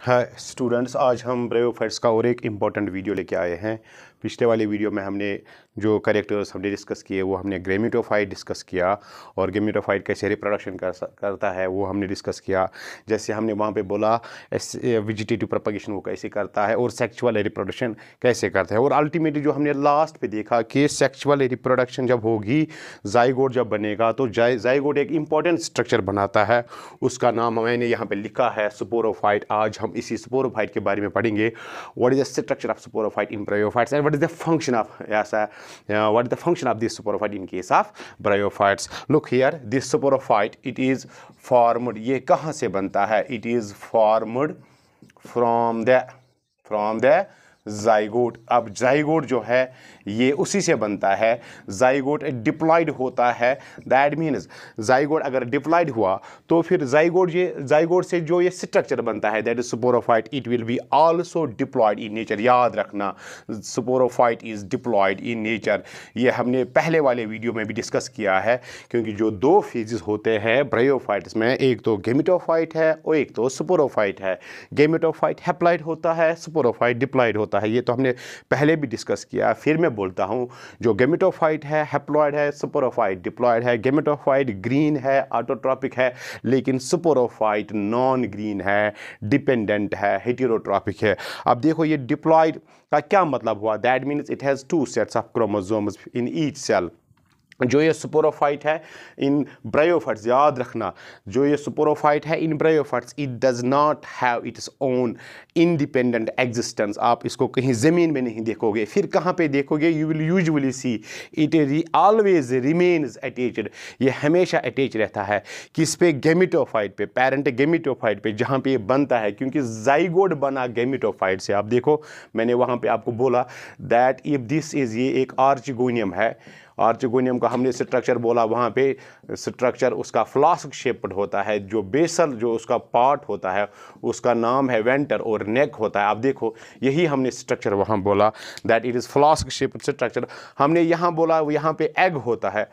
Hi students, आज हम bryophytes का और एक इम्पॉर्टेंट वीडियो लेके आए हैं। पिछले वाले वीडियो में हमने जो कैरेक्टर्स हमने डिस्कस किए वो हमने गैमेटोफाइट डिस्कस किया और गैमेटोफाइट कैसे रिप्रोडक्शन करता है वो हमने डिस्कस किया। जैसे हमने वहाँ पे बोला वेजिटेटिव प्रोपगेशन वो कैसे करता है और सेक्सुअल रिप्रोडक्शन कैसे करता है। और अल्टीमेटली जो हमने लास्ट पे देखा कि सेक्सुअल रिप्रोडक्शन जब होगी, जाइगोट जब बनेगा तो जाइगोट एक इम्पॉर्टेंट स्ट्रक्चर बनाता है, उसका नाम मैंने यहाँ पे लिखा है स्पोरोफाइट। आज हम इसी स्पोरोफाइट के बारे में पढ़ेंगे। What is the structure of sporophyte in bryophytes and what is the function of what is the function of this sporophyte in case of bryophytes. Look here, this sporophyte, it is formed, ये कहाँ से बनता है? It is formed from the zygote. अब zygote जो है ये उसी से बनता है। जाइगोट डिप्लॉयड होता है, दैट मीन्स जाइगोट अगर डिप्लॉयड हुआ तो फिर जाइगोट से जो ये स्ट्रक्चर बनता है that is sporophyte, it will be also diploid in nature. याद रखना, sporophyte is diploid in nature. ये हमने पहले वाले वीडियो में भी डिस्कस किया है, क्योंकि जो दो फेजेस होते हैं ब्रायोफाइट्स में, एक तो गैमेटोफाइट है और एक तो स्पोरोफाइट है। गैमेटोफाइट हैप्लॉयड होता है, स्पोरोफाइट डिप्लॉयड होता है। ये तो हमने पहले भी डिस्कस किया। फिर मैं बोलता हूँ, जो गैमेटोफाइट है हैप्लॉयड है, स्पोरोफाइट डिप्लॉयड है। गैमेटोफाइट ग्रीन है, ऑटोट्रॉपिक है, लेकिन स्पोरोफाइट नॉन ग्रीन है, डिपेंडेंट है, हेटेरोट्रॉपिक है। अब देखो ये डिप्लॉयड का क्या मतलब हुआ? That means it has 2 sets of chromosomes in each cell. जो ये स्पोरोफाइट है इन ब्रायोफाइट्स, याद रखना, जो ये स्पोरोफाइट है in bryophytes, it does not have its own independent existence. आप इसको कहीं ज़मीन में नहीं देखोगे। फिर कहाँ पे देखोगे? You will usually see it always remains attached. ये हमेशा अटैच रहता है किस पे? गैमेटोफाइट पे, पेरेंट गैमेटोफाइट पे, जहाँ पे ये बनता है, क्योंकि जाइगोट बना गैमेटोफाइट से। आप देखो, मैंने वहाँ पे आपको बोला दैट इफ दिस इज़, ये एक आर्चिगोनियम है। आर्चिगोनियम का हमने स्ट्रक्चर बोला, वहाँ पे स्ट्रक्चर उसका फ्लास्क शेप्ड होता है। जो बेसल जो उसका पार्ट होता है उसका नाम है वेंटर और नेक होता है। आप देखो, यही हमने स्ट्रक्चर वहाँ बोला that it is flask shaped structure. हमने यहाँ बोला यहाँ पे एग होता है,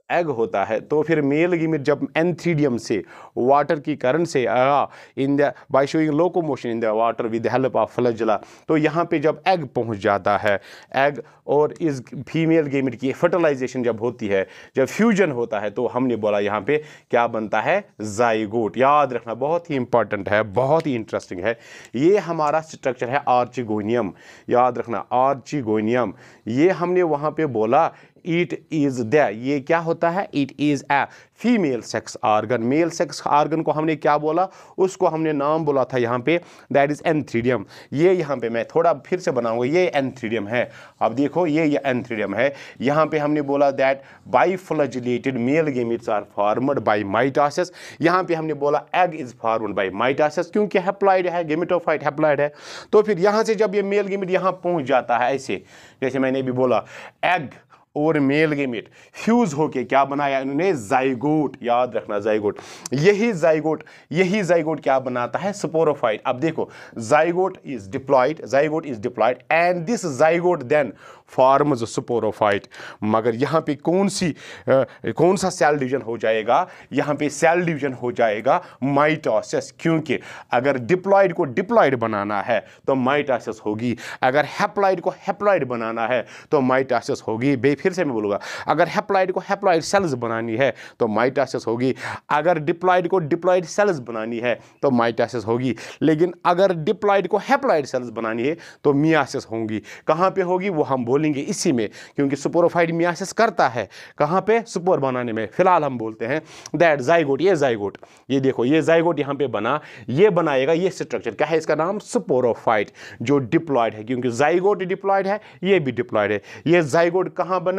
एग होता है। तो फिर मेल गीमीट जब एंथ्रीडियम से वाटर की करंट से आया in the by showing locomotion in the water with the help of flagella, तो यहाँ पे जब एग पहुँच जाता है, एग और इस फीमेल गीमीट की फर्टिलाइजेशन जब होती है, जब फ्यूजन होता है, तो हमने बोला यहाँ पे क्या बनता है? जाइगोट। याद रखना, बहुत ही इंपॉर्टेंट है, बहुत ही इंटरेस्टिंग है। ये हमारा स्ट्रक्चर है आर्चिगोनियम। याद रखना, आर्चिगोनियम। ये हमने वहाँ पे बोला इट इज द, ये क्या होता है? It is a female sex organ. Male sex organ को हमने क्या बोला? उसको हमने नाम बोला था यहाँ पे, दैट इज एंथ्रीडियम। ये यहाँ पे मैं थोड़ा फिर से बनाऊंगा, ये एंथ्रीडियम है। अब देखो, ये एंथ्रीडियम है। यहाँ पे हमने बोला that biflagellated male gametes are formed by mitosis. यहाँ पे हमने बोला egg is formed by mitosis, क्योंकि हैप्लॉइड है, गैमेटोफाइट हैप्लॉइड है। तो फिर यहाँ से जब ये मेल गैमेट यहाँ पहुँच जाता है, ऐसे जैसे मैंने भी बोला, एग और मेल गैमेट फ्यूज होके क्या बनाया इन्होंने? जाइगोट। याद रखना, जाइगोट। यही जाइगोट क्या बनाता है? स्पोरोफाइट। अब देखो, zygote is diploid and this zygote then forms sporophyte. मगर यहाँ पे कौन सा सेल डिवीजन हो जाएगा? यहाँ पे सेल डिवीजन हो जाएगा माइटोसिस, क्योंकि अगर डिप्लॉयड को डिप्लॉयड बनाना है तो माइटोसिस होगी, अगर हैप्लॉयड को हैप्लॉयड बनाना है तो माइटोसिस होगी। फिर से मैं बोलूँगा, अगर हैप्लॉयड को हैप्लॉयड सेल्स बनानी है तो माइटोसिस होगी, अगर डिप्लॉयड को डिप्लॉयड सेल्स बनानी है तो माइटोसिस होगी, लेकिन अगर डिप्लॉयड को हैप्लॉयड सेल्स बनानी है तो मियासिस होंगी। कहाँ पे होगी वो हम बोलेंगे इसी में, क्योंकि स्पोरोफाइट मियासिस करता है कहाँ पे? स्पोर बनाने में। फिलहाल हम बोलते हैं दैट जाइगोट, ये देखो, ये जाइगोट यहाँ पे बना, ये बनाएगा ये स्ट्रक्चर। क्या है इसका नाम? स्पोरोफाइट, जो डिप्लॉयड है, क्योंकि जाइगोट डिप्लॉयड है, ये भी डिप्लॉयड है। ये जाइगोट कहाँ बना?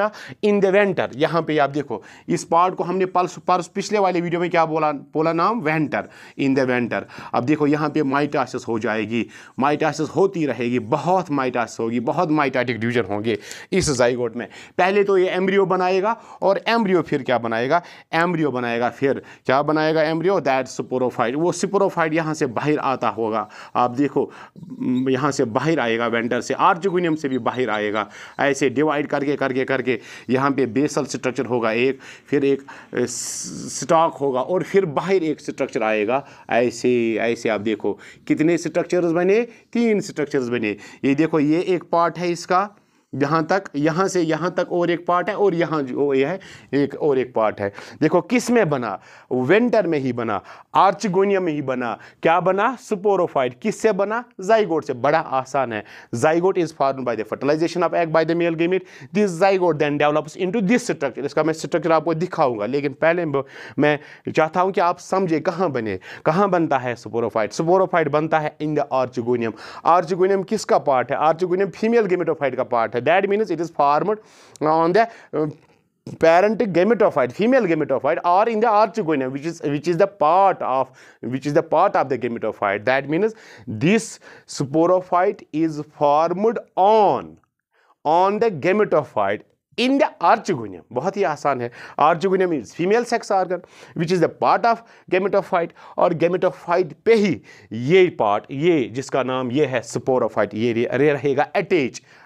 In the venter. यहाँ पे आप देखो, इस पार्ट को हमने पिछले वाले वीडियो में क्या बोला नाम? Venter, in the venter. अब देखो, यहाँ पे माइटोसिस हो जाएगी, माइटोसिस होती रहेगी, बहुत माइटोसिस होगी, बहुत माइटोटिक डिवीजन होंगे इस जाइगोट में। पहले तो ये एम्ब्रियो बनाएगा, और एम्ब्रियो फिर क्या बनाएगा? एम्ब्रियो बनाएगा, फिर क्या बनाएगा? Embryo, that sporophyte. वो स्पोरोफाइट यहाँ से बाहर आता होगा। आप देखो, यहाँ से बाहर आएगा वेंटर से, आर्चिगोनियम से भी बाहर आएगा, ऐसे डिवाइड करके करके यहाँ पे बेसल स्ट्रक्चर होगा एक, फिर एक स्टॉक होगा और फिर बाहर एक स्ट्रक्चर आएगा। ऐसे ऐसे आप देखो कितने स्ट्रक्चर्स बने, 3 स्ट्रक्चर्स बने। ये देखो ये एक पार्ट है इसका, यहाँ तक, यहाँ से यहाँ तक और एक पार्ट है, और यहाँ जो ये है एक और एक पार्ट है। देखो किस में बना, वेंटर में ही बना, आर्चिगोनियम में ही बना। क्या बना, स्पोरोफाइट। किससे बना, जाइगोट से। बड़ा आसान है। Zygote is formed by the fertilization of egg by the male gamete. This zygote then develops into this structure. इसका मैं स्ट्रक्चर आपको दिखाऊंगा, लेकिन पहले मैं चाहता हूं कि आप समझे कहाँ बने, कहाँ बनता है स्पोरोफाइट। स्पोरोफाइट बनता है इन द आर्चिगोनियम। आर्चिगोनियम किसका पार्ट है, आर्चिगोनियम फीमेल गैमेटोफाइट का पार्ट है। That means it is formed on the parent gametophyte, female gametophyte, or in the archegonium, which is the part of the gametophyte. That means this sporophyte is formed on the gametophyte in the archegonium. बहुत ही आसान है। Archegonium is female sex organ which is the part of gametophyte, और gametophyte पे ही ये part, ये जिसका नाम ये है स्पोरोफाइट, ये रहेगा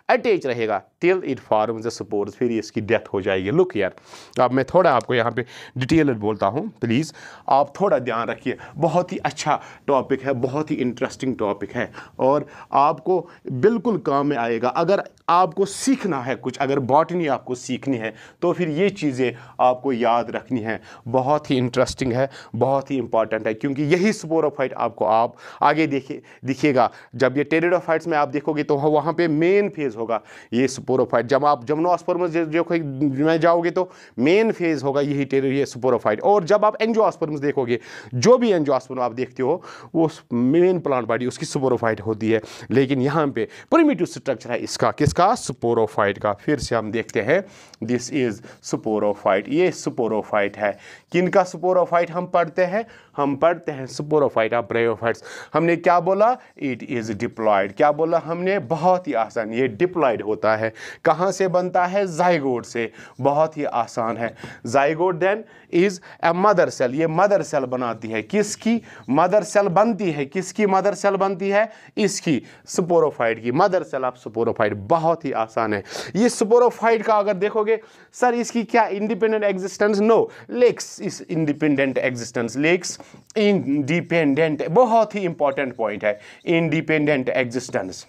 अटैच रहेगा till it forms the spores. फिर इसकी डेथ हो जाएगी। लुक यार, अब मैं थोड़ा आपको यहाँ पे डिटेल बोलता हूँ, प्लीज़ आप थोड़ा ध्यान रखिए। बहुत ही अच्छा टॉपिक है, बहुत ही इंटरेस्टिंग टॉपिक है, और आपको बिल्कुल काम में आएगा। अगर आपको सीखना है कुछ, अगर बॉटनी आपको सीखनी है, तो फिर ये चीज़ें आपको याद रखनी है। बहुत ही इंटरेस्टिंग है, बहुत ही इंपॉर्टेंट है, क्योंकि यही स्पोरोफाइट आपको आप आगे दिखेगा। जब ये टेरिडोफाइट्स में आप देखोगे तो वहाँ पे मेन फेज होगा ये स्पोरोफाइट। जब आप जिम्नोस्पर्म्स में जाओगे तो मेन फेज होगा यही स्पोरोफाइट। और जब आप एंजियोस्पर्म्स देखोगे, जो भी एंजियोस्पर्म आप देखते हो वो मेन प्लांट बॉडी उसकी स्पोरोफाइट होती है। लेकिन यहाँ पे प्रिमिटिव स्ट्रक्चर है इसका, किसका, स्पोरोफाइट का। फिर से हम देखते हैं, दिस इज स्पोरोफाइट। ये स्पोरोफाइट है। किनका स्पोरोफाइट हम पढ़ते हैं, हम पढ़ते हैं स्पोरोफाइट ऑफ ब्रायोफाइट्स। हमने क्या बोला, इट इज डिप्लॉयड। क्या बोला हमने, बहुत ही आसान, ये डिप्लॉयड होता है। कहाँ से बनता है, जाइगोट से। बहुत ही आसान है। Zygote then is a mother cell. ये मदर सेल बनाती है, किसकी मदर सेल बनती है, किसकी मदर सेल बनती है, इसकी, स्पोरोफाइट की। मदर सेल ऑफ स्पोरोफाइट बहुत ही आसान है। ये स्पोरोफाइट का अगर देखोगे, सर इसकी क्या independent existence, no, lacks is independent existence. Lacks independent, बहुत ही इंपॉर्टेंट पॉइंट है, इंडिपेंडेंट एग्जिस्टेंस।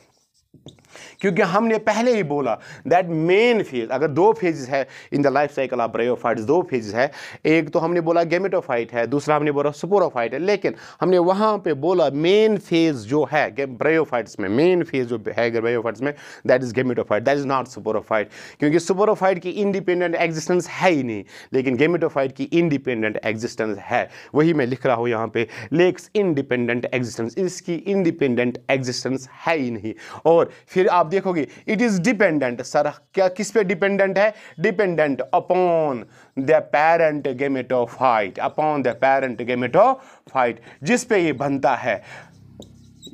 क्योंकि हमने पहले ही बोला दैट मेन फेज, अगर 2 फेजेस है इन the life cycle of bryophytes, 2 phases है। एक तो हमने बोला गैमेटोफाइट है, दूसरा हमने बोला स्पोरोफाइट है। लेकिन हमने वहाँ पे बोला मेन फेज जो है ब्रायोफाइट्स में, मेन फेज जो है ब्रायोफाइट्स में, that is gametophyte, that is not sporophyte. क्योंकि स्पोरोफाइट की इंडिपेंडेंट एग्जिस्टेंस है ही नहीं, लेकिन गैमेटोफाइट की इंडिपेंडेंट एग्जिस्टेंस है। वही मैं लिख रहा हूँ यहाँ पे, लेक्स इंडिपेंडेंट एग्जिस्टेंस, इसकी इंडिपेंडेंट एग्जिस्टेंस है ही नहीं। और फिर आप देखोगे इट इज डिपेंडेंट। सर क्या, किस पे डिपेंडेंट है, dependent upon the parent gametophyte, upon the parent gametophyte, जिस पे ये बनता है,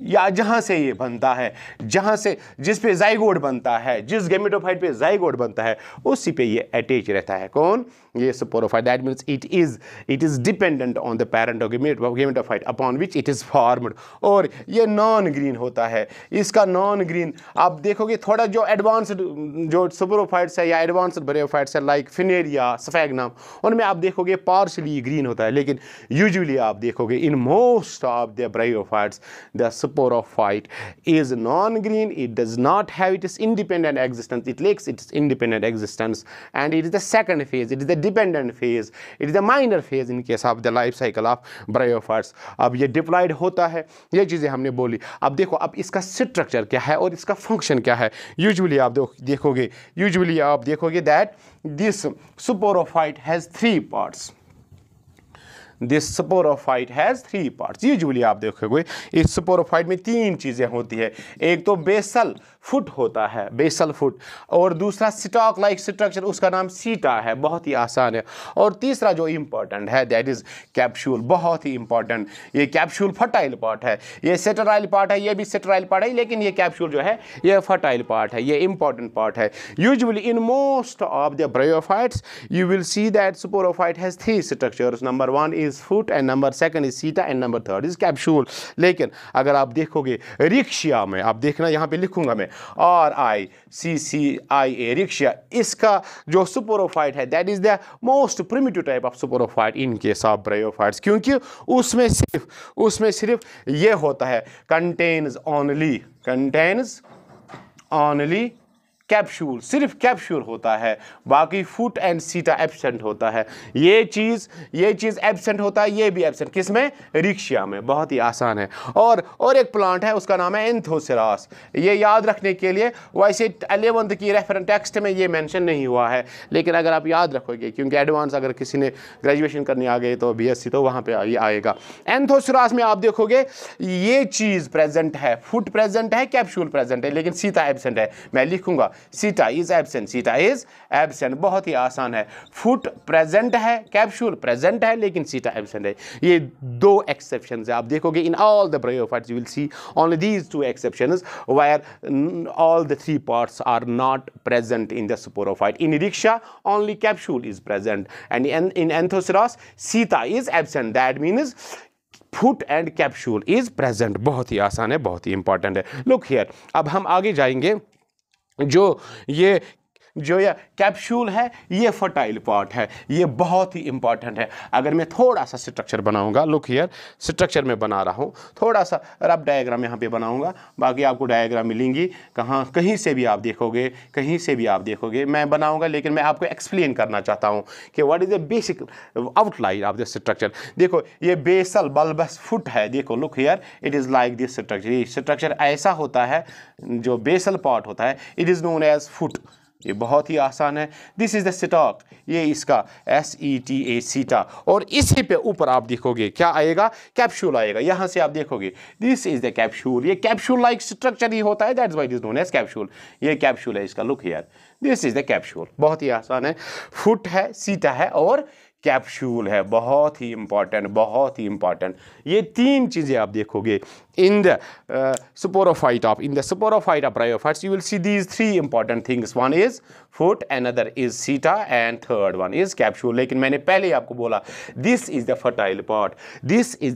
या जहां से ये बनता है, जहां से, जिस पे जाइगोट बनता है, जिस गैमेटोफाइट पे जाइगोट बनता है, उसी पे ये अटैच रहता है। कौन, ये sporophyte. That means it is dependent on the parent gametophyte upon which it is formed. और ये नॉन ग्रीन होता है। इसका नॉन ग्रीन आप देखोगे, थोड़ा जो एडवांस्ड जो स्पोरोफाइट्स है या एडवांस्ड ब्रायोफाइट्स है लाइक फिनेरिया, स्फैग्नम, उनमें आप देखोगे पार्शली ग्रीन होता है। लेकिन यूजुअली आप देखोगे इन most of the bryophytes the sporophyte is non-green. It does not have its independent existence. It lacks its independent existence, and it is the second phase. It is the dependent phase. It is the minor phase in case of the life cycle of bryophytes. अब ये diploid होता है, ये चीज़ें हमने बोली। अब देखो, अब इसका स्ट्रक्चर क्या है और इसका फंक्शन क्या है। यूजुअली आप देखोगे that this sporophyte has 3 parts. This sporophyte has 3 parts. Usually आप देखोगे इस स्पोरोफाइट में 3 चीज़ें होती है। एक तो बेसल फुट होता है, बेसल फुट, और दूसरा स्टॉक लाइक स्ट्रक्चर, उसका नाम सीटा है, बहुत ही आसान है। और तीसरा जो इंपॉर्टेंट है दैट इज़ कैप्सूल, बहुत ही इंपॉर्टेंट। ये कैप्सूल फर्टाइल पार्ट है, ये सेटेराइल पार्ट है, ये भी सेटेराइल पार्ट है, लेकिन ये कैप्सूल जो है ये फर्टाइल पार्ट है, ये इंपॉर्टेंट पार्ट है। Usually in most of the bryophytes you will see that sporophyte has 3 structures. Number 1 is is foot and number second is seta and number third is capsule. लेकिन अगर आप देखोगे rickshaw में, आप देखना यहाँ पे लिखूंगा मैं RICCIA रिक्शा, इसका जो स्पोरोफाइट है that is the most primitive type of sporophyte in case of bryophytes, क्योंकि उसमें सिर्फ ये होता है कंटेन्स ओनली कैप्सूल, सिर्फ कैप्सूल होता है, बाकी फुट एंड सीटा एब्सेंट होता है। ये चीज़ एब्सेंट होता है, ये भी एब्सेंट, किसमें? रिक्शा में। बहुत ही आसान है। और एक प्लांट है उसका नाम है एंथोसेरास। ये याद रखने के लिए वैसे 11th की रेफरेंस टेक्स्ट में ये मेंशन नहीं हुआ है, लेकिन अगर आप याद रखोगे, क्योंकि एडवांस अगर किसी ने ग्रेजुएशन करने आ गए तो BSc तो वहाँ पे ये आएगा। एंथोसेरास में आप देखोगे ये चीज़ प्रेजेंट है, फुट प्रेजेंट है, कैप्सूल प्रेजेंट है, लेकिन सीटा एब्सेंट है। मैं लिखूंगा सीटा इज एब्सेंट। बहुत ही आसान है। फुट प्रेजेंट है, कैप्सूल प्रेजेंट है, लेकिन सीटा एब्सेंट है। ये दो एक्सेप्शंस है। आप देखोगे in all the bryophytes you will see only these two exceptions where all the three parts are not present in the sporophyte. In Ricksha, only capsule is present, and in Anthoceras, Sita is absent. That means foot and capsule is present. बहुत ही आसान है, बहुत ही important है। Look here, अब हम आगे जाएंगे। जो ये कैप्सूल है ये फर्टाइल पार्ट है, ये बहुत ही इंपॉर्टेंट है। अगर मैं थोड़ा सा स्ट्रक्चर बनाऊंगा, लुक हियर, स्ट्रक्चर में बना रहा हूँ, थोड़ा सा रफ डायग्राम यहाँ पे बनाऊंगा, बाकी आपको डायग्राम मिलेंगी कहीं से भी आप देखोगे मैं बनाऊंगा, लेकिन मैं आपको एक्सप्लेन करना चाहता हूँ कि what is the basic outline of this structure. देखो ये बेसल बल्बस फुट है, देखो look here, it is like this structure. ये स्ट्रक्चर ऐसा होता है, जो बेसल पार्ट होता है, it is known as foot. ये बहुत ही आसान है। दिस इज द स्टॉक, ये इसका SETA सीटा, और इसी पे ऊपर आप देखोगे क्या आएगा? कैप्सूल आएगा। यहां से आप देखोगे दिस इज द कैप्सूल। ये कैप्सूल लाइक स्ट्रक्चर ही होता है, that's why it is known as capsule. ये कैप्सूल है इसका, look here, this is the capsule. बहुत ही आसान है। फुट है, सीटा है और कैप्सूल है। बहुत ही इंपॉर्टेंट। ये तीन चीजें आप देखोगे in the sporophyte of bryophytes. You will see these three important things. One is foot, another is seta, and third one is capsule. लेकिन मैंने पहले ही आपको बोला this is the fertile part. This is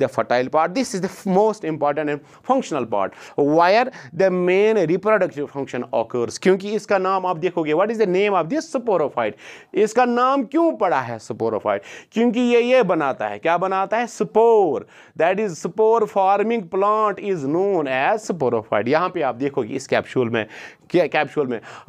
the most important and functional part where the main reproductive function occurs. क्योंकि इसका नाम आप देखोगे, what is the name of this sporophyte? इसका नाम क्यों पड़ा है sporophyte? क्योंकि ये बनाता है, क्या बनाता है? Spore. That is spore forming plant is known as sporophyte. यहाँ पे आप देखोगे इस कैप्सूल में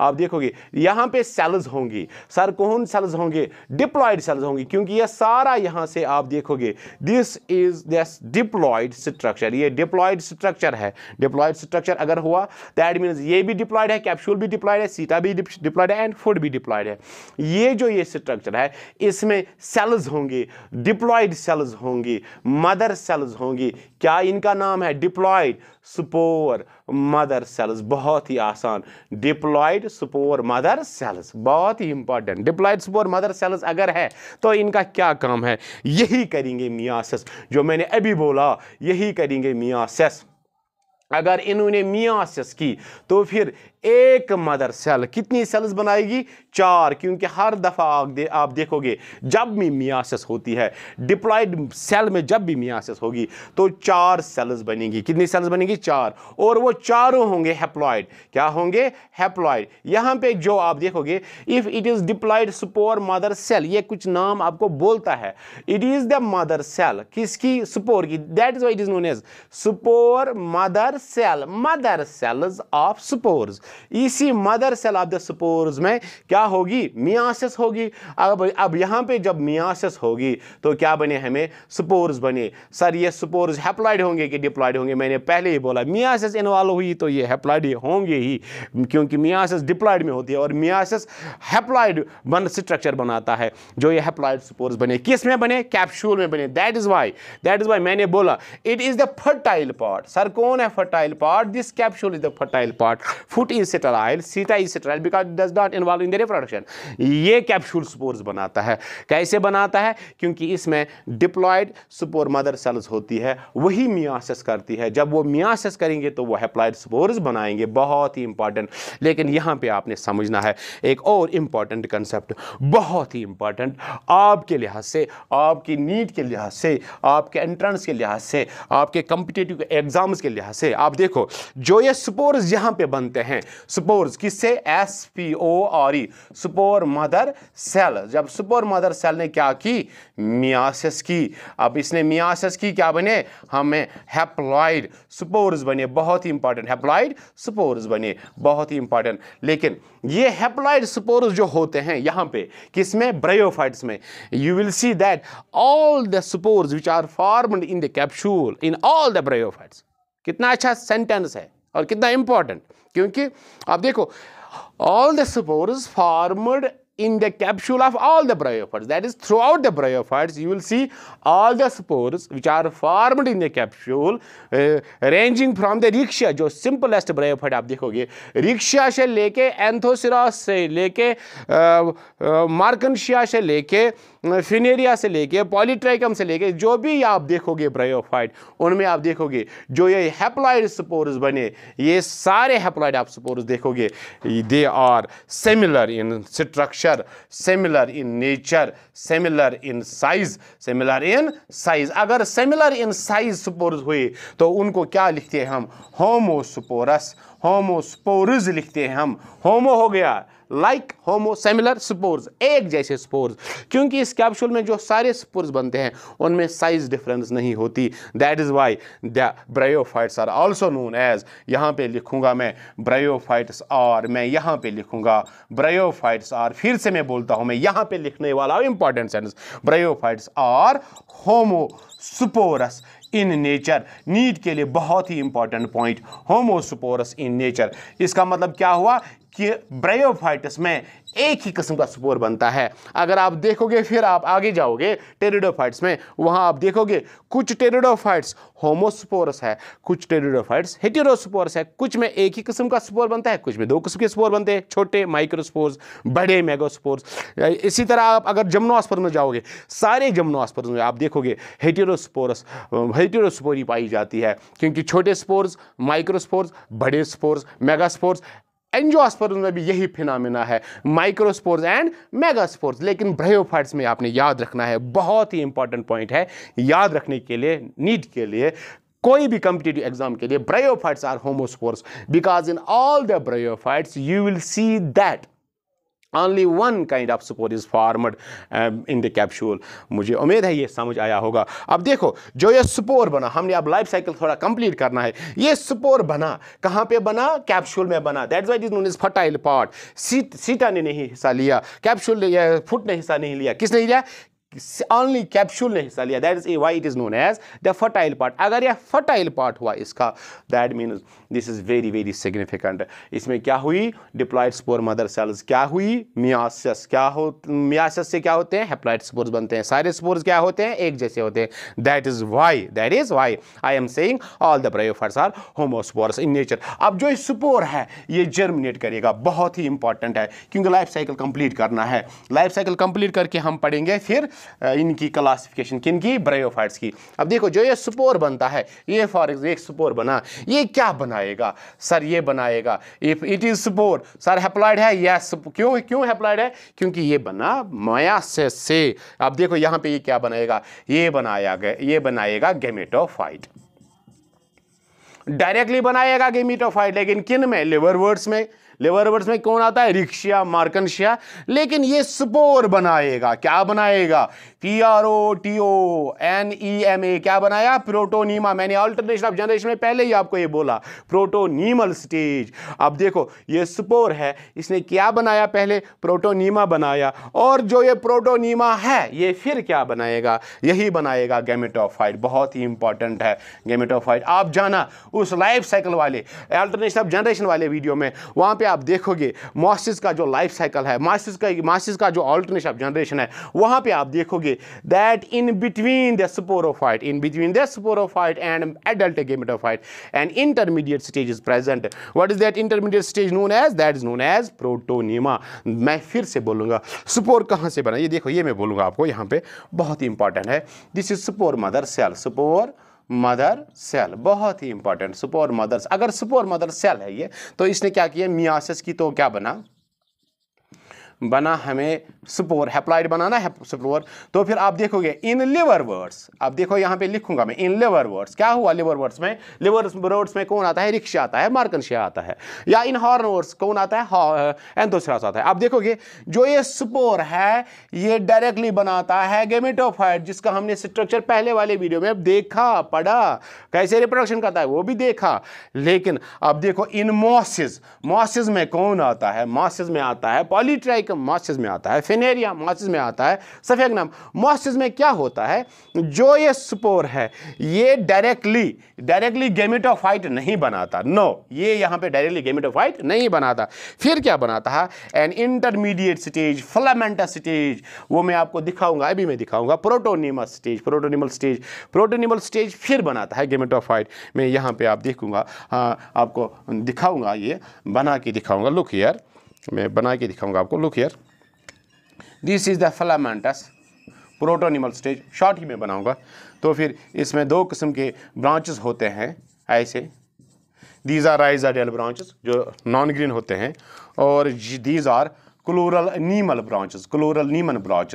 आप देखोगे यहाँ पे सेल्स होंगी। सर कौन सेल्स होंगे? डिप्लॉयड सेल्स होंगी, क्योंकि ये सारा यहाँ से आप देखोगे this is this diploid structure. ये डिप्लॉयड स्ट्रक्चर है। डिप्लॉयड स्ट्रक्चर अगर हुआ दैट मीन्स ये भी डिप्लॉयड है, कैप्सूल भी डिप्लॉयड है, सीटा भी डिप्लॉयड है एंड फुट भी डिप्लॉयड है। ये जो ये स्ट्रक्चर है इसमें सेल्स होंगी, डिप्लॉयड सेल्स होंगी, मदर सेल्स होंगी। क्या इनका नाम है? Diploid spore mother cells. बहुत ही आसान, डिप्लॉयड स्पोर मदर सेल्स, बहुत ही important. Diploid spore mother cells अगर है तो इनका क्या काम है? यही करेंगे मियासिस, जो मैंने अभी बोला, यही करेंगे मियासिस। अगर इन्होंने मियासिस की तो फिर एक मदर सेल कितनी सेल्स बनाएगी? 4, क्योंकि हर दफ़ा आप देखोगे जब भी मियासिस होती है, डिप्लॉयड सेल में जब भी मियासिस होगी तो 4 सेल्स बनेंगी। कितनी सेल्स बनेंगी? 4, और वो चारों होंगे हैप्लॉयड। क्या होंगे? हैप्लॉयड। यहाँ पे जो आप देखोगे if it is diploid spore mother cell, ये कुछ नाम आपको बोलता है। It is the mother cell, किसकी? स्पोर की। That is why it is known as spore mother cell, mother cells of spores. इसी mother cell of the spores में क्या होगी? मियासिस होगी। अब यहां पे जब मियासिस होगी तो क्या बने? हमें स्पोर्स बने। सर ये स्पोर्स हैप्लॉयड होंगे कि डिप्लॉयड होंगे? मैंने पहले ही बोला मियासिस इन्वॉल्व हुई तो ये हैप्लॉयड होंगे ही, क्योंकि मियासिस डिप्लॉयड में होती है और मियासिस हैप्लॉयड स्ट्रक्चर बनाता है। जो ये हैप्लॉयड स्पोर्स बने किस में बने? कैप्सूल में बने। दैट इज वाई मैंने बोला it is the fertile part. Sir कौन है fertile fertile part. This capsule is the fertile part. Foot is sterile, seta is sterile because it does not involve in the reproduction. ये capsule spores बनाता है। कैसे बनाता है? क्योंकि इसमें डिप्लॉयड स्पोर मदर सेल्स होती है, वही मियासिस करती है। जब वो मियासिस करेंगे तो वो हैप्लॉइड स्पोर्स बनाएंगे। बहुत ही इंपॉर्टेंट। लेकिन यहाँ पे आपने समझना है एक और इंपॉर्टेंट कंसेप्ट, बहुत ही इंपॉर्टेंट आपके लिहाज से, आपकी नीट के लिहाज से, आपके एंट्रेंस के लिहाज से, आपके कॉम्पिटिटिव एग्जाम्स के लिहाज से। आप देखो जो ये स्पोर्स यहाँ पे बनते हैं, स्पोर्स किससे? SPORE, spore mother cell. जब स्पोर मदर सेल ने क्या की? मियासिस की। अब इसने मियासिस की, क्या बने? हमें हैप्लॉइड स्पोर्स बने। बहुत ही इंपॉर्टेंट, हैप्लॉइड स्पोर्स बने, बहुत ही इंपॉर्टेंट। लेकिन ये हैप्लॉइड स्पोर्स जो होते हैं यहाँ पे किसमें? ब्रायोफाइट्स में। You will see that all the spores which are formed in the capsule in all the bryophytes. कितना अच्छा सेंटेंस है और कितना इंपॉर्टेंट, क्योंकि आप देखो all the spores formed in the capsule of all the bryophytes, that is throughout the bryophytes you will see all the spores which are formed in the capsule ranging from the rhexia, जो simplest bryophyte आप देखोगे, rhexia से लेके Anthoceros से लेके मार्कनशिया से लेके Funaria से लेके पॉलीट्राइकम से लेके जो भी आप देखोगे ब्रायोफाइट, उनमें आप देखोगे जो ये हैप्लॉइड स्पोर्स बने, ये सारे हैप्लॉइड आप स्पोर्स देखोगे, they are similar in structure, similar in nature, similar in size, similar in size. अगर सिमिलर इन साइज स्पोर्स हुए तो उनको क्या लिखते हैं हम? होमोस्पोरस, होमोस्पोरस लिखते हैं हम। होमो हो गया लाइक, होमो सिमिलर, स्पोर्स एक जैसे स्पोर्स। क्योंकि इस कैप्सूल में जो सारे स्पोर्स बनते हैं उनमें साइज डिफरेंस नहीं होती। That is why the bryophytes are also known as, यहाँ पे लिखूंगा मैं ब्रायोफाइट्स आर, मैं यहाँ पे लिखूंगा ब्रायोफाइट्स आर। फिर से मैं बोलता हूँ, मैं यहाँ पे लिखने वाला हूँ important sentence, bryophytes are homosporous in nature. NEET के लिए बहुत ही important point, homosporous in nature. इसका मतलब क्या हुआ कि ब्रायोफाइट्स में एक ही किस्म का स्पोर बनता है। अगर आप देखोगे, फिर आप आगे जाओगे टेरिडोफाइट्स में, वहां आप देखोगे कुछ टेरिडोफाइट्स होमोस्पोरस है, कुछ टेरिडोफाइट्स हेटेरोस्पोरस है। कुछ में एक ही किस्म का स्पोर बनता है, कुछ में दो किस्म के स्पोर बनते हैं, छोटे माइक्रोस्पोर्स, बड़े मेगास्पोर्स। इसी तरह आप अगर जिम्नोस्पर्म में जाओगे, सारे जिम्नोस्पर्म में आप देखोगे हेटेरोस्पोरस, हेटेरोस्पोरी पाई जाती है, क्योंकि छोटे स्पोर्स, माइक्रोस्पोर्स, बड़े स्पोर्स, मेगास्पोर्स। एंजियोस्पर्म्स में भी यही फिनोमेना है, माइक्रोस्पोर्स एंड मेगास्पोर्स। लेकिन ब्रायोफाइट्स में आपने याद रखना है, बहुत ही इंपॉर्टेंट पॉइंट है याद रखने के लिए, नीट के लिए, कोई भी कॉम्पिटिटिव एग्जाम के लिए, bryophytes are homospores because in all the bryophytes you will see that only one kind of spore is formed in the capsule। मुझे उम्मीद है ये समझ आया होगा। अब देखो जो ये स्पोर बना, हमने अब लाइफ साइकिल थोड़ा कंप्लीट करना है। ये स्पोर बना कहाँ पे बना? कैप्सूल में बना। That's why it is known as fertile part. Seta ने नहीं हिस्सा लिया, कैप्सूल या फुट ने हिस्सा नहीं लिया। किसने लिया? ओनली कैप्सूल ने हिस्सा लिया। That is why it is known as the fertile part. अगर यह फर्टाइल पार्ट हुआ इसका, that means this is very very significant. इसमें क्या हुई? डिप्लॉयड स्पोर मदर सेल्स क्या हुई? मियासिस। क्या हो? मियासिस से क्या होते हैं? हैप्लॉयड स्पोर्स बनते हैं। सारे स्पोर्स क्या होते हैं? एक जैसे होते हैं। That is why I am saying all the bryophytes are homosporous in nature. अब जो स्पोर है ये जर्मिनेट करेगा, बहुत ही इंपॉर्टेंट है, क्योंकि लाइफ साइकिल कंप्लीट करना है। लाइफ साइकिल कंप्लीट करके हम पढ़ेंगे फिर इनकी क्लासिफिकेशन, किनकी? ब्रायोफाइट्स की। अब देखो जो ये स्पोर बनता है, ये फॉर एग्जाम्पल एक स्पोर बना, ये क्या बनाएगा? सर ये बनाएगा, if it is spore, sir haploid है? यस। क्यों हैप्लॉइड है? क्योंकि ये बना मियासिस से। अब देखो यहाँ पे ये क्या बनाएगा? ये बनाएगा गैमेटोफाइट। डायरेक्टली बनाएगा गैमेटोफाइट, लेकिन किन में? लिवरवर्ट्स में। लिवरवर्ट्स में कौन आता है? रिक्शिया, मार्कनशिया। लेकिन ये स्पोर बनाएगा, क्या बनाएगा? PROTONEMA। क्या बनाया? प्रोटोनीमा। मैंने अल्टरनेशन ऑफ जनरेशन में पहले ही आपको ये बोला, प्रोटोनीमल स्टेज। अब देखो ये स्पोर है, इसने क्या बनाया? पहले प्रोटोनीमा बनाया, और जो ये प्रोटोनीमा है ये फिर क्या बनाएगा? यही बनाएगा गैमेटोफाइट। बहुत ही इंपॉर्टेंट है गैमेटोफाइट। आप जाना उस लाइफ साइकिल वाले, अल्टरनेशन ऑफ जनरेशन वाले वीडियो में, वहां पे आप देखोगे मॉसिस का जो लाइफ साइकिल है, मॉसिस का जो ऑल्टरनेशन ऑफ जनरेशन है, वहाँ पे आप देखोगे that in between the sporophyte and adult gametophyte and intermediate stage is present. What is that intermediate stage known as? That is known as protonema. मैं फिर से बोलूँगा, स्पोर कहाँ से बना, ये देखो, ये मैं बोलूँगा आपको यहाँ पे, बहुत ही इंपॉर्टेंट है। This is spore mother cell, spore mother cell, बहुत ही इंपॉर्टेंट। स्पोर मदर, अगर स्पोर मदर सेल है ये, तो इसने क्या किया, मियासिस की, तो क्या बना हमें स्पोर, हैप्लॉइड बनाना है स्पोर। तो फिर आप देखोगे इन लिवर वर्ड्स, आप देखो यहाँ पे लिखूंगा मैं, इन लिवर वर्ड्स क्या हुआ, लिवर वर्ड्स में कौन आता है, रिक्शा आता है, मार्कनशिया आता है, या इन हॉर्न वर्ड्स कौन आता है, एंथोसिरास आता है। आप देखोगे जो ये स्पोर है ये डायरेक्टली बनाता है गेमेटोफाइट, जिसका हमने स्ट्रक्चर पहले वाले वीडियो में देखा, पढ़ा, कैसे रिप्रोडक्शन करता है वो भी देखा। लेकिन अब देखो इन मॉसिस में कौन आता है, मॉसिस में आता है पॉलीट्राइकम, मॉसिस में आता है फिनेरिया, मॉसिस में आता है सफेगनम। मॉसिस में क्या होता है, जो ये स्पोर है ये डायरेक्टली गेमेटोफाइट नहीं बनाता, नो, ये यहां पे डायरेक्टली गेमेटोफाइट नहीं बनाता। फिर क्या बनाता है, an intermediate stage, filamentous stage, वो मैं आपको दिखाऊंगा, अभी मैं दिखाऊंगा, प्रोटोनिमल स्टेज फिर बनाता है गेमेटोफाइट। मैं यहां पे आप देखूंगा, हाँ आपको दिखाऊंगा, ये बना के दिखाऊंगा, लुक हियर, मैं बना के दिखाऊंगा आपको, look here, this is the filamentous protonemal stage, short ही में बनाऊंगा। तो फिर इसमें दो किस्म के ब्रांचेस होते हैं ऐसे, दीज आर राइजोइडल ब्रांचेस जो नॉन ग्रीन होते हैं, और these are chloronemal branches,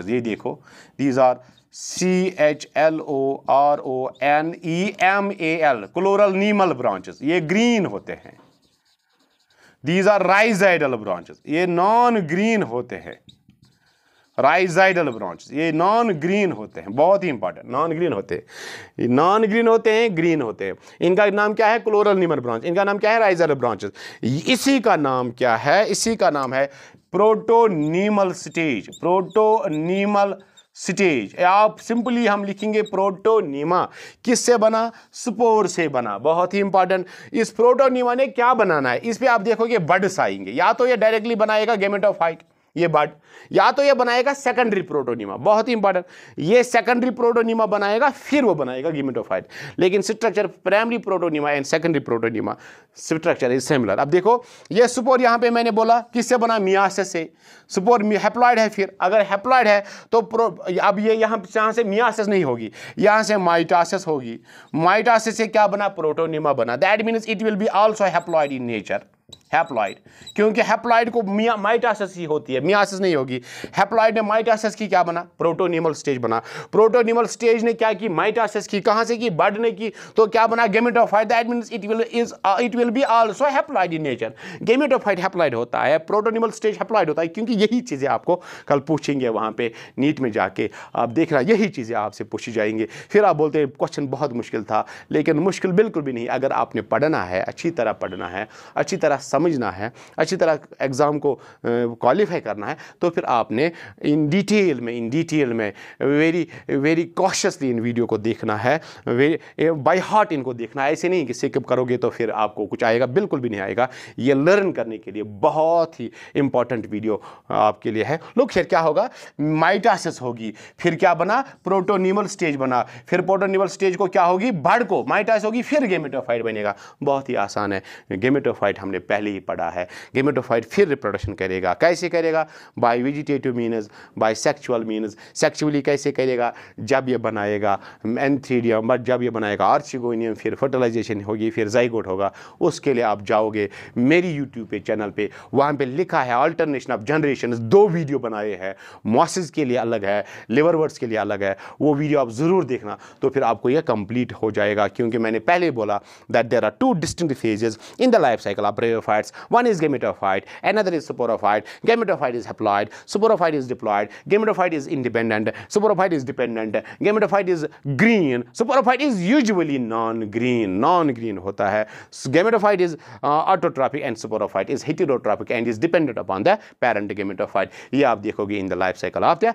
ये देखो, these are CHLORONEMAL, chloronemal branches, ये ग्रीन होते हैं। These are rhizoidal branches, ये नॉन ग्रीन होते हैं, राइजोइडल ब्रांचेस ये नॉन ग्रीन होते हैं, बहुत ही इंपॉर्टेंट, नॉन ग्रीन होते हैं, नॉन ग्रीन होते हैं, ग्रीन होते हैं। इनका नाम क्या है, क्लोरल नीमल ब्रांच, इनका नाम क्या है, राइजोइडल ब्रांचेस। इसी का नाम क्या है, इसी का नाम है प्रोटोनीमल स्टेज। आप सिंपली हम लिखेंगे प्रोटोनीमा, किससे बना, स्पोर से बना, बहुत ही इंपॉर्टेंट। इस प्रोटोनीमा ने क्या बनाना है, इस पे आप देखोगे बड्स आएंगे, या तो ये डायरेक्टली बनाएगा गेमेटोफाइट, ये बड, या तो ये बनाएगा सेकेंडरी प्रोटोनीमा, बहुत ही इंपॉर्टेंट, ये सेकेंडरी प्रोटोनीमा बनाएगा, फिर वो बनाएगा गेमेटोफाइट। लेकिन structure primary protonema and secondary protonema structure is similar. अब देखो ये स्पोर यहाँ पे मैंने बोला किससे बना, मियासिस से। स्पोर हैप्लॉइड है, फिर अगर हैप्लॉइड है तो अब ये यहाँ से मियासिस नहीं होगी, यहाँ से माइटोसिस होगी। माइटोसिस से क्या बना, प्रोटोनीमा बना। That means it will be also haploid in nature, haploid, क्योंकि हैप्लॉइड को माइटोसिस ही होती है, मियासिस नहीं होगी। हैप्लॉइड में माइटोसिस की क्या बना, प्रोटोनीमल स्टेज बना। प्रोटोनीमल स्टेज ने क्या की, माइटोसिस की, कहां से की, बड ने की, तो क्या बना, gametophyte. That means it will be also haploid in nature. Gametophyte haploid होता है, प्रोटोनीमल स्टेज हैप्लॉइड होता है, क्योंकि यही चीजें आपको कल पूछेंगे वहां पे नीट में जाके, आप देखना यही चीजें आपसे पूछी जाएंगी। फिर आप बोलते हैं क्वेश्चन बहुत मुश्किल था, लेकिन मुश्किल बिल्कुल भी नहीं। अगर आपने पढ़ना है, अच्छी तरह पढ़ना है, अच्छी तरह समझना है, अच्छी तरह एग्ज़ाम को क्वालिफाई करना है, तो फिर आपने इन डिटेल में वेरी कॉशियसली इन वीडियो को देखना है, बाय हार्ट इनको देखना है। ऐसे नहीं कि स्किप करोगे तो फिर आपको कुछ आएगा, बिल्कुल भी नहीं आएगा। ये लर्न करने के लिए बहुत ही इंपॉर्टेंट वीडियो आपके लिए है। लोग फिर क्या होगा, माइटोसिस होगी, फिर क्या बना, प्रोटोनीमल स्टेज बना, फिर प्रोटोनीमल स्टेज को क्या होगी, बड को माइटोसिस होगी, फिर गेमेटोफाइट बनेगा। बहुत ही आसान है, गेमेटोफाइट हमने पहले ही पढ़ा है। गेमेटोफाइट फिर रिप्रोडक्शन करेगा, कैसे करेगा, bye vegetative means, by sexual means. Sexually कैसे करेगा, जब ये बनाएगा एंथीरियम, बट जब ये बनाएगा आर्चिगोनियम, फिर फर्टिलाइजेशन होगी, फिर जाइगोट होगा। उसके लिए आप जाओगे मेरी यूट्यूब पे चैनल पे, वहाँ पे लिखा है अल्टरनेशन ऑफ जनरेशन, 2 वीडियो बनाए हैं, मॉसिस के लिए अलग है, लिवरवर्ट्स के लिए अलग है, वो वीडियो आप ज़रूर देखना, तो फिर आपको यह कंप्लीट हो जाएगा। क्योंकि मैंने पहले बोला that there are 2 distinct phases in the life cycle of bryophytes. One is gametophyte, another is sporophyte. Gametophyte is haploid, sporophyte is diploid, gametophyte is independent, sporophyte is dependent, gametophyte is green, sporophyte is usually non-green होता है। Gametophyte is autotrophic and sporophyte is heterotrophic and is dependent upon the parent gametophyte. ये आप देखोगे in the life cycle of the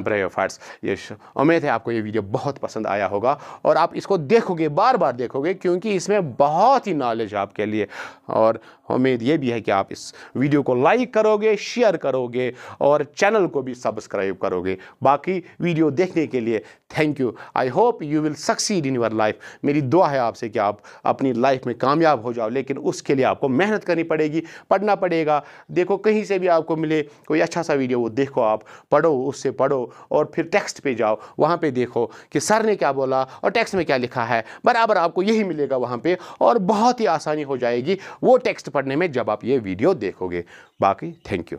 bryophytes. ये उम्मीद है आपको ये वीडियो बहुत पसंद आया होगा, और आप इसको देखोगे, बार बार देखोगे, क्योंकि इसमें बहुत ही नॉलेज आपके लिए और उम्मीद ये भी है कि आप इस वीडियो को लाइक करोगे, शेयर करोगे और चैनल को भी सब्सक्राइब करोगे। बाकी वीडियो देखने के लिए thank you. I hope you will succeed in your life. मेरी दुआ है आपसे कि आप अपनी लाइफ में कामयाब हो जाओ, लेकिन उसके लिए आपको मेहनत करनी पड़ेगी, पढ़ना पड़ेगा। देखो कहीं से भी आपको मिले कोई अच्छा सा वीडियो, वो देखो, आप पढ़ो, उससे पढ़ो और फिर टेक्स्ट पे जाओ, वहाँ पे देखो कि सर ने क्या बोला और टेक्स्ट में क्या लिखा है, बराबर आपको यही मिलेगा वहाँ पे और बहुत ही आसानी हो जाएगी वो टेक्स्ट पढ़ने में जब आप ये वीडियो देखोगे। बाकी थैंक यू।